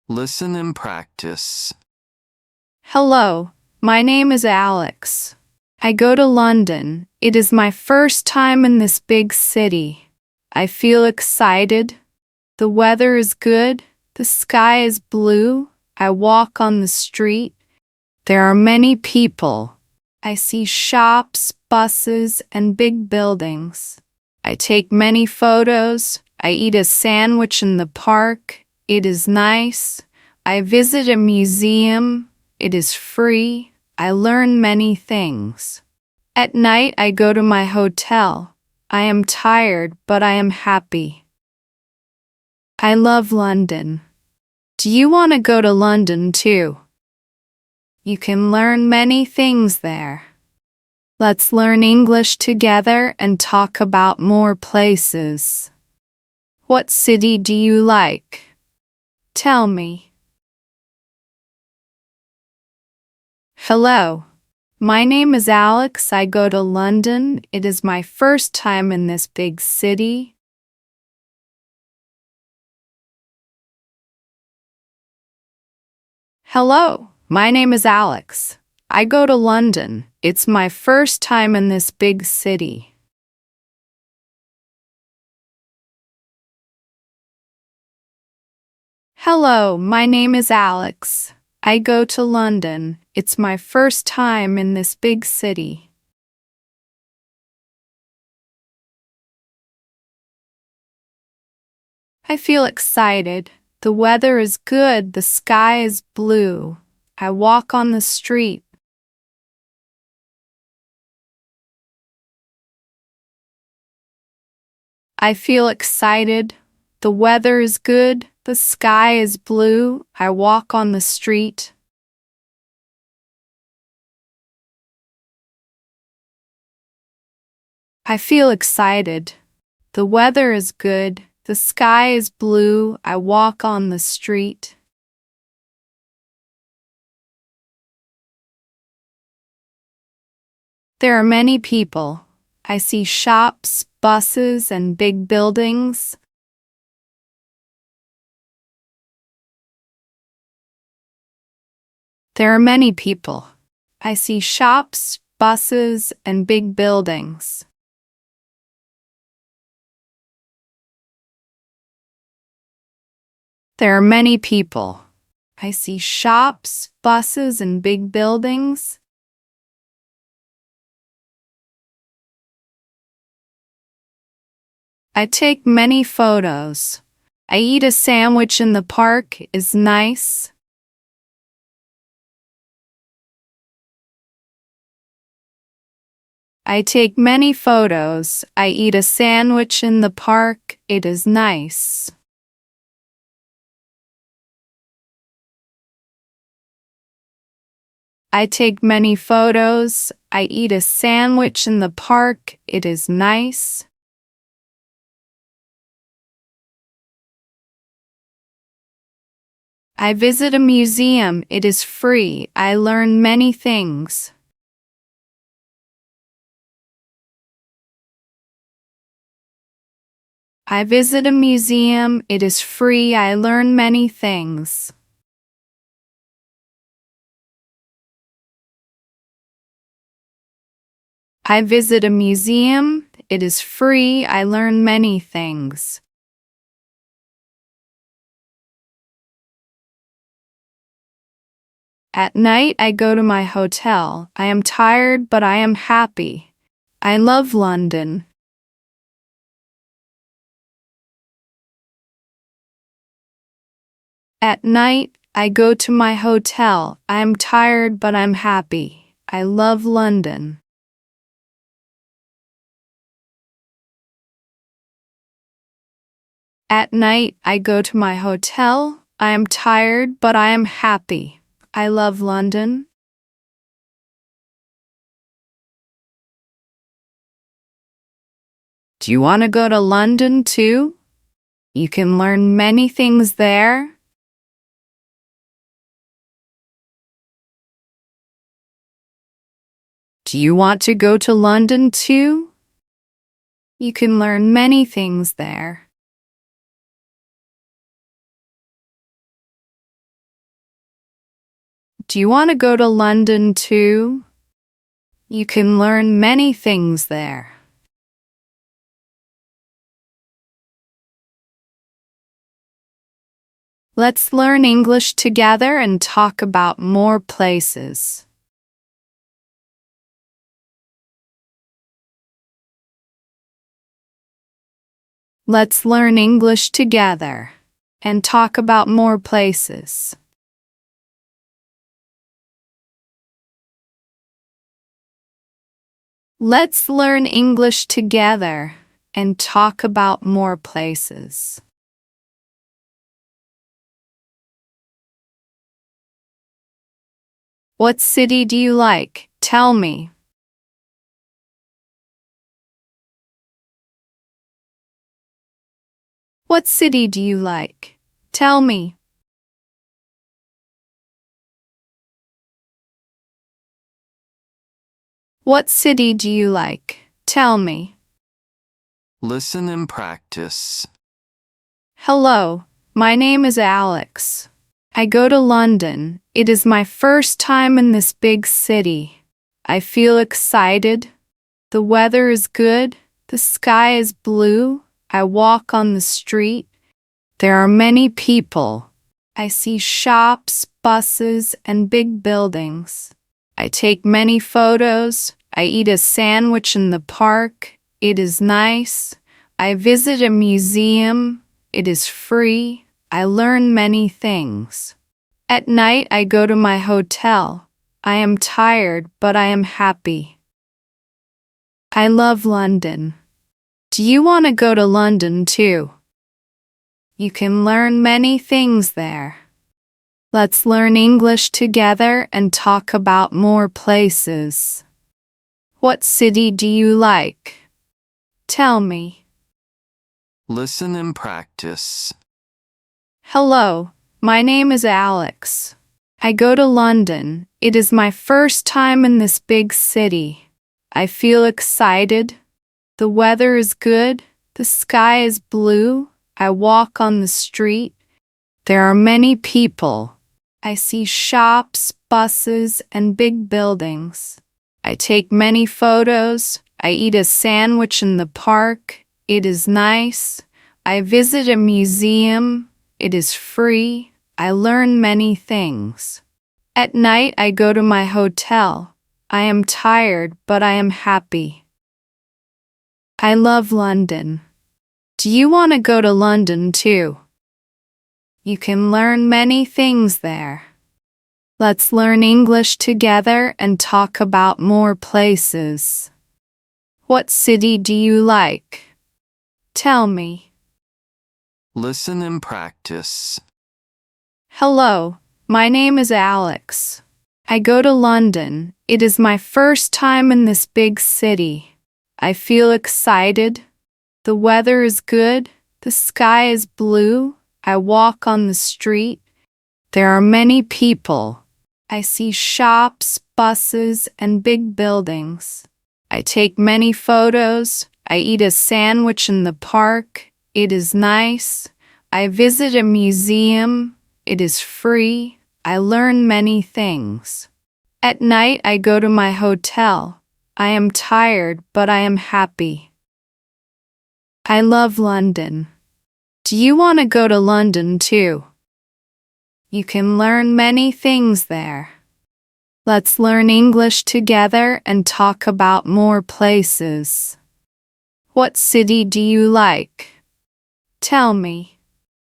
Listen and practice. Hello, my name is Alex. I go to London. It is my first time in this big city. I feel excited. The weather is good. The sky is blue. I walk on the street. There are many people. I see shops, buses, and big buildings. I take many photos. I eat a sandwich in the park. It is nice. I visit a museum. It is free. I learn many things. At night, I go to my hotel. I am tired, but I am happy. I love London. Do you want to go to London too? You can learn many things there. Let's learn English together and talk about more places. What city do you like? Tell me. Hello. My name is Alex. I go to London. It is my first time in this big city. Hello. My name is Alex. I go to London. It's my first time in this big city. Hello. My name is Alex. I go to London. It's my first time in this big city. I feel excited. The weather is good. The sky is blue. I walk on the street. I feel excited. The weather is good. The sky is blue. I walk on the street. I feel excited. The weather is good. The sky is blue. I walk on the street. There are many people. I see shops, buses, and big buildings. There are many people. I see shops, buses, and big buildings. There are many people. I see shops, buses, and big buildings. I take many photos. I eat a sandwich in the park. Is nice. I take many photos. I eat a sandwich in the park. It is nice. I take many photos. I eat a sandwich in the park. It is nice. I visit a museum. It is free. I learn many things. I visit a museum. It is free. I learn many things. I visit a museum. It is free. I learn many things. At night, I go to my hotel. I am tired, but I am happy. I love London. At night, I go to my hotel. I am tired, but I'm happy. I love London. At night, I go to my hotel. I am tired, but I am happy. I love London. Do you want to go to London too? You can learn many things there. Do you want to go to London too? You can learn many things there. Do you want to go to London too? You can learn many things there. Let's learn English together and talk about more places. Let's learn English together and talk about more places. Let's learn English together and talk about more places. What city do you like? Tell me. What city do you like? Tell me. What city do you like? Tell me. Listen and practice. Hello, my name is Alex. I go to London. It is my first time in this big city. I feel excited. The weather is good. The sky is blue. I walk on the street. There are many people. I see shops, buses, and big buildings. I take many photos. I eat a sandwich in the park. It is nice. I visit a museum. It is free. I learn many things. At night, I go to my hotel. I am tired, but I am happy. I love London. Do you want to go to London too? You can learn many things there. Let's learn English together and talk about more places. What city do you like? Tell me. Listen and practice. Hello, my name is Alex. I go to London. It is my first time in this big city. I feel excited. The weather is good. The sky is blue. I walk on the street. There are many people. I see shops, buses, and big buildings. I take many photos. I eat a sandwich in the park. It is nice. I visit a museum. It is free. I learn many things. At night, I go to my hotel. I am tired, but I am happy. I love London. Do you want to go to London too? You can learn many things there. Let's learn English together and talk about more places. What city do you like? Tell me. Listen and practice. Hello, my name is Alex. I go to London. It is my first time in this big city. I feel excited. The weather is good. The sky is blue. I walk on the street. There are many people. I see shops, buses, and big buildings. I take many photos. I eat a sandwich in the park. It is nice. I visit a museum. It is free. I learn many things. At night, I go to my hotel. I am tired, but I am happy. I love London. Do you want to go to London too? You can learn many things there. Let's learn English together and talk about more places. What city do you like? Tell me.